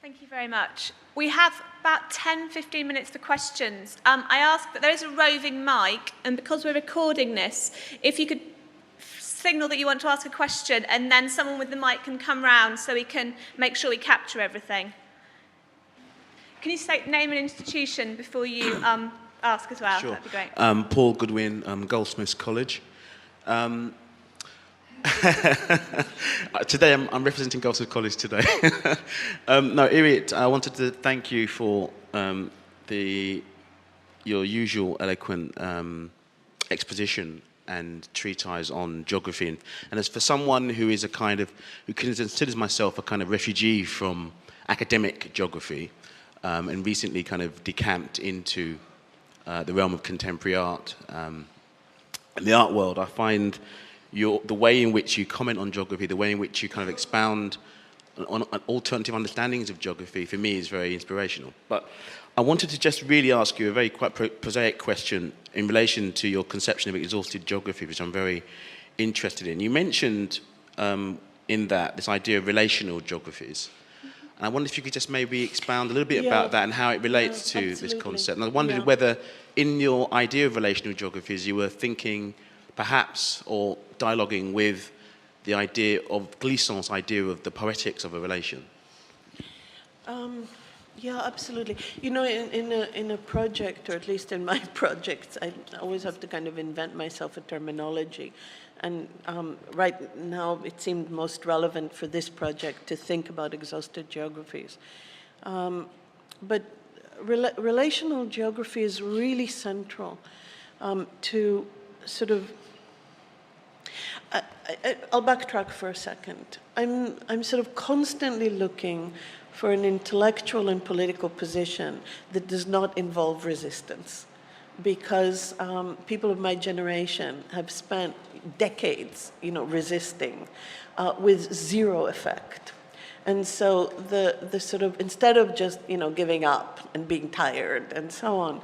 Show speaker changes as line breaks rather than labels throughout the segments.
Thank you very much. We have about 10-15 minutes for questions. I ask that there is a roving mic, and because we're recording this, if you could signal that you want to ask a question, and then someone with the mic can come round so we can make sure we capture everything. Can you say name and institution before you ask as well?
Sure.
That'd be great.
Paul Goodwin, Goldsmiths College. Today I'm representing Goldsmiths College today. No, Irit, I wanted to thank you for your usual eloquent exposition and treatise on geography. And as for someone who is who considers myself a kind of refugee from academic geography, and recently kind of decamped into the realm of contemporary art and the art world, I find the way in which you comment on geography, the way in which you kind of expound on alternative understandings of geography, for me is very inspirational. But I wanted to just really ask you a very quite prosaic question in relation to your conception of exhaustive geography, which I'm very interested in. You mentioned in that this idea of relational geographies. And I wondered if you could just maybe expound a little bit about that and how it relates to this concept. And I wondered whether in your idea of relational geographies you were thinking perhaps or dialoguing with the idea of Glissant's idea of the poetics of a relation.
Yeah, absolutely. You know, in a project, or at least in my projects, I always have to kind of invent myself a terminology. And right now, it seemed most relevant for this project to think about exhausted geographies. But relational geography is really central to sort of. I'll backtrack for a second. I'm sort of constantly looking for an intellectual and political position that does not involve resistance, because people of my generation have spent decades, resisting with zero effect. And so the sort of, instead of just, giving up and being tired and so on,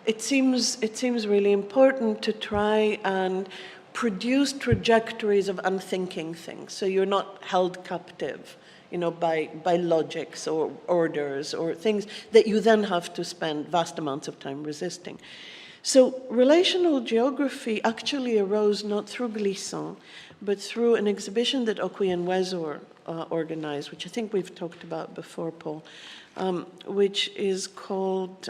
it seems really important to try and produce trajectories of unthinking things, so you're not held captive, by logics or orders or things that you then have to spend vast amounts of time resisting. So relational geography actually arose not through Glissant, but through an exhibition that Okwi and Wezor organized, which I think we've talked about before, Paul, which is called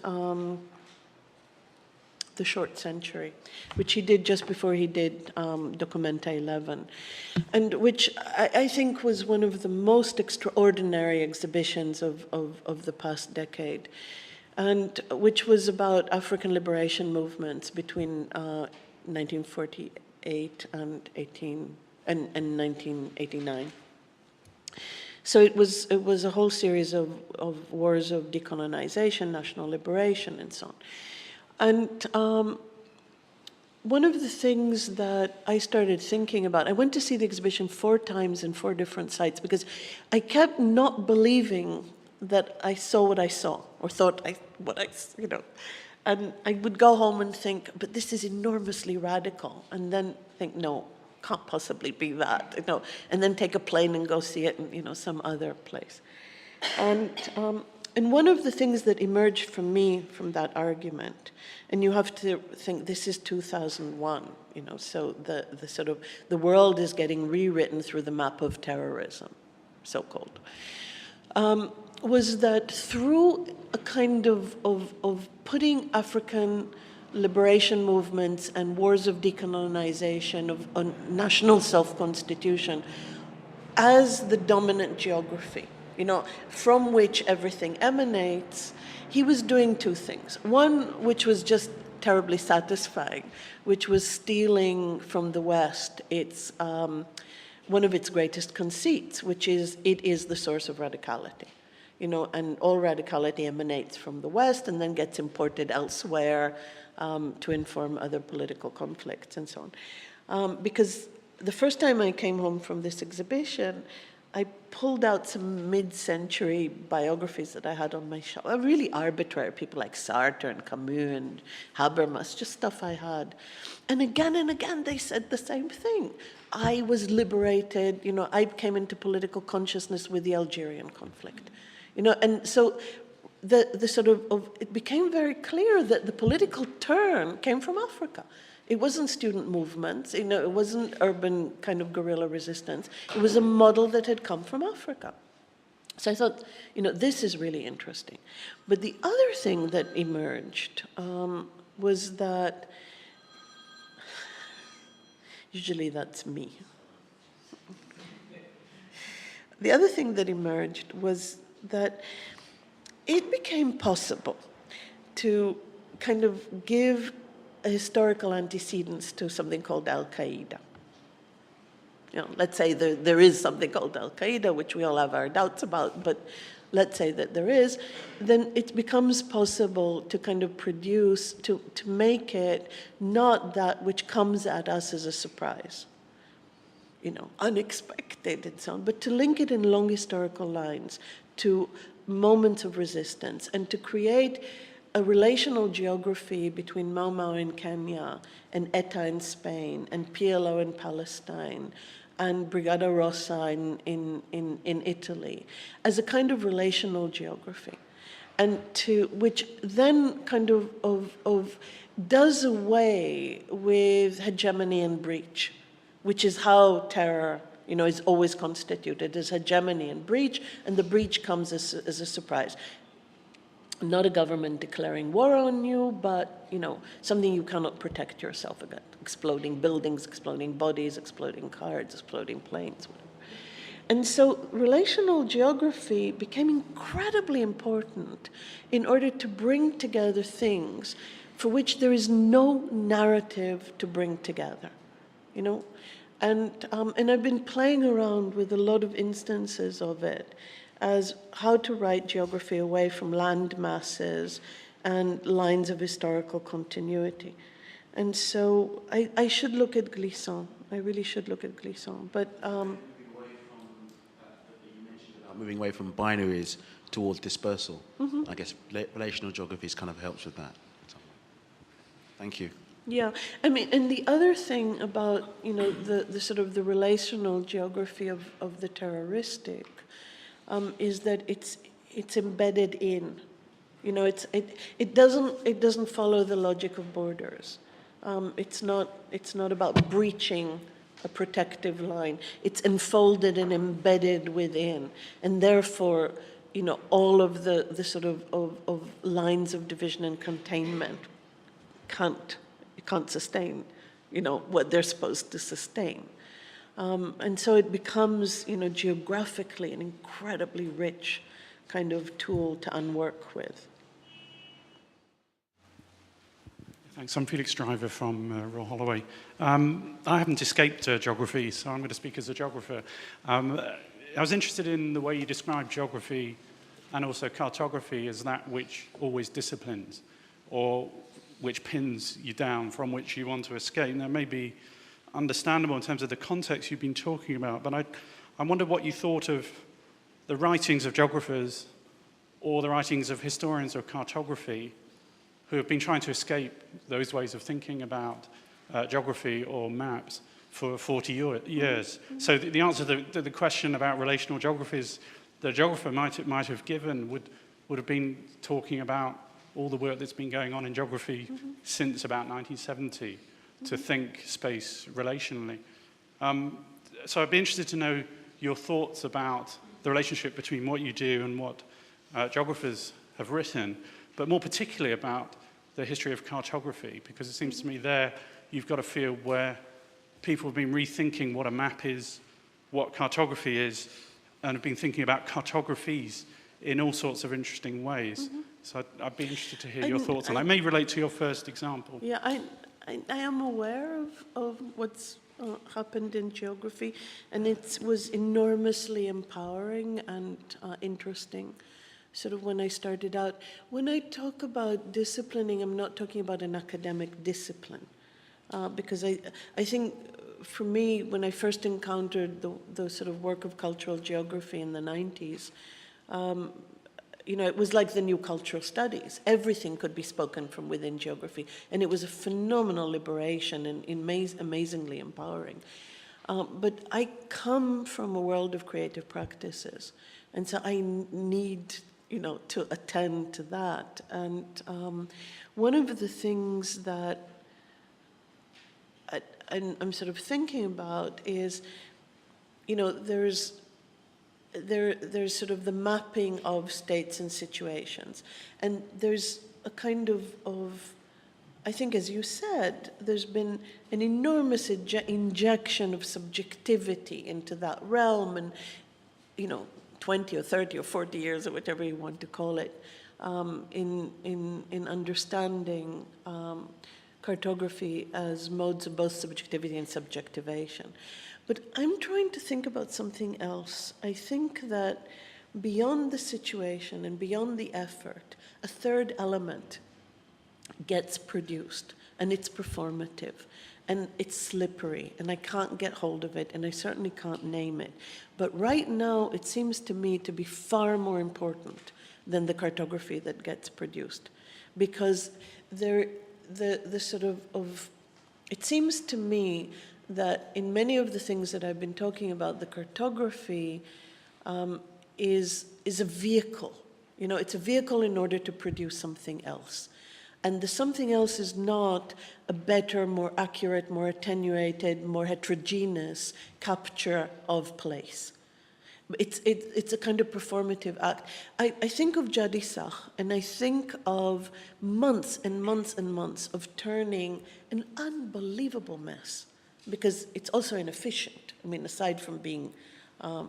The Short Century, which he did just before he did Documenta 11, and which I think was one of the most extraordinary exhibitions of the past decade, and which was about African liberation movements between 1948 and 1989. So it was a whole series of wars of decolonization, national liberation, and so on. And one of the things that I started thinking about, I went to see the exhibition 4 times in 4 different sites because I kept not believing that I saw what I saw, or thought and I would go home and think, but this is enormously radical, and then think, no, can't possibly be that, and then take a plane and go see it in, some other place. And one of the things that emerged from me from that argument, and you have to think this is 2001, so the sort of, the world is getting rewritten through the map of terrorism, so-called, was that through a kind of putting African liberation movements and wars of decolonization, of national self-constitution as the dominant geography, from which everything emanates, he was doing 2 things. One, which was just terribly satisfying, which was stealing from the West its one of its greatest conceits, which is it is the source of radicality. And all radicality emanates from the West and then gets imported elsewhere to inform other political conflicts and so on. Because the first time I came home from this exhibition, I pulled out some mid-century biographies that I had on my shelf. Really arbitrary, people like Sartre and Camus and Habermas, just stuff I had. And again, they said the same thing. I was liberated, I came into political consciousness with the Algerian conflict. And so the sort of it became very clear that the political turn came from Africa. It wasn't student movements, it wasn't urban kind of guerrilla resistance. It was a model that had come from Africa. So I thought, this is really interesting. But the other thing that emerged was that, usually that's me. The other thing that emerged was that it became possible to kind of give a historical antecedents to something called Al-Qaeda. Let's say there is something called Al-Qaeda, which we all have our doubts about, but let's say that there is, then it becomes possible to kind of produce, to make it not that which comes at us as a surprise, unexpected and so on, but to link it in long historical lines to moments of resistance and to create a relational geography between Mau Mau in Kenya and ETA in Spain and PLO in Palestine and Brigada Rossa in Italy as a kind of relational geography, and which then kind of does away with hegemony and breach, which is how terror is always constituted, as hegemony and breach, and the breach comes as a surprise. Not a government declaring war on you, but something you cannot protect yourself against. Exploding buildings, exploding bodies, exploding cars, exploding planes, whatever. And so relational geography became incredibly important in order to bring together things for which there is no narrative to bring together, And I've been playing around with a lot of instances of it, as how to write geography away from land masses and lines of historical continuity. And so I should look at Glissant. I really should look at Glissant. But
moving away from binaries towards dispersal. I guess relational geographies kind of helps with that. Thank you.
Yeah, and the other thing about the sort of the relational geography of the terroristic is that it's embedded in, it doesn't follow the logic of borders. It's not about breaching a protective line. It's enfolded and embedded within, and therefore, all of the sort of lines of division and containment can't sustain, what they're supposed to sustain. And so it becomes, geographically an incredibly rich kind of tool to unwork with.
Thanks. I'm Felix Driver from Royal Holloway. I haven't escaped geography, so I'm going to speak as a geographer. I was interested in the way you described geography and also cartography as that which always disciplines, or which pins you down, from which you want to escape. That may be understandable in terms of the context you've been talking about, but I wonder what you thought of the writings of geographers or the writings of historians of cartography who have been trying to escape those ways of thinking about geography or maps for 40 years. So the answer to the question about relational geographies the geographer might have given would have been talking about all the work that's been going on in geography since about 1970 to think space relationally. So I'd be interested to know your thoughts about the relationship between what you do and what geographers have written, but more particularly about the history of cartography, because it seems to me there you've got a field where people have been rethinking what a map is, what cartography is, and have been thinking about cartographies in all sorts of interesting ways. So I'd be interested to hear your thoughts on that. It may relate to your first example.
Yeah, I am aware of what's happened in geography, and it was enormously empowering and interesting, sort of when I started out. When I talk about disciplining, I'm not talking about an academic discipline, because I think for me, when I first encountered the sort of work of cultural geography in the 90s, you know, it was like the new cultural studies. Everything could be spoken from within geography, and it was a phenomenal liberation and amazingly empowering. But I come from a world of creative practices, and so I need, you know, to attend to that. And one of the things that I'm sort of thinking about is, you know, there's sort of the mapping of states and situations. And there's a kind of I think, as you said, there's been an enormous injection of subjectivity into that realm, and, you know, 20 or 30 or 40 years, or whatever you want to call it, in understanding cartography as modes of both subjectivity and subjectivation. But I'm trying to think about something else. I think that beyond the situation and beyond the effort, a third element gets produced, and it's performative, and it's slippery, and I can't get hold of it, and I certainly can't name it. But right now, it seems to me to be far more important than the cartography that gets produced, because the sort of it seems to me that in many of the things that I've been talking about, the cartography is a vehicle. You know, it's a vehicle in order to produce something else. And the something else is not a better, more accurate, more attenuated, more heterogeneous capture of place. It's a kind of performative act. I think of Jadisach, and I think of months and months and months of turning an unbelievable mess, because it's also inefficient. I mean, aside from being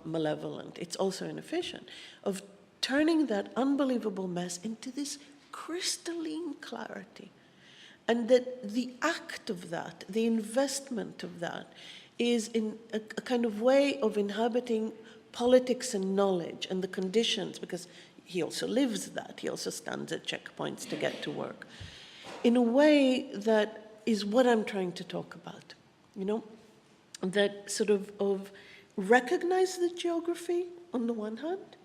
malevolent, it's also inefficient, of turning that unbelievable mess into this crystalline clarity. And that the act of that, the investment of that, is in a kind of way of inhabiting politics and knowledge and the conditions, because he also lives that. He also stands at checkpoints to get to work, in a way that is what I'm trying to talk about, you know, that sort of recognize the geography on the one hand,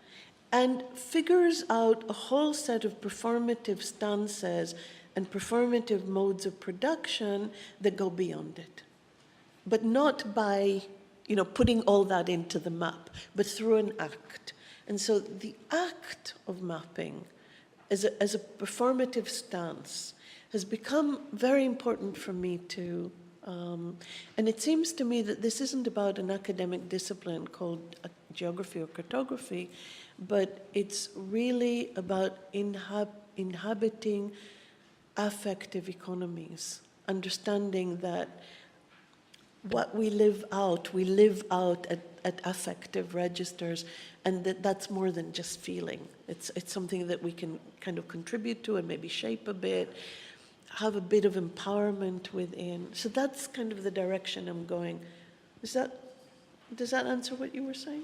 and figures out a whole set of performative stances and performative modes of production that go beyond it. But not by, you know, putting all that into the map, but through an act. And so the act of mapping as a performative stance has become very important for me too. And it seems to me that this isn't about an academic discipline called geography or cartography, but it's really about inhabiting affective economies, understanding that what we live out at affective registers, and that's more than just feeling. It's something that we can kind of contribute to and maybe shape a bit, have a bit of empowerment within. So that's kind of the direction I'm going. Does that answer what you were saying?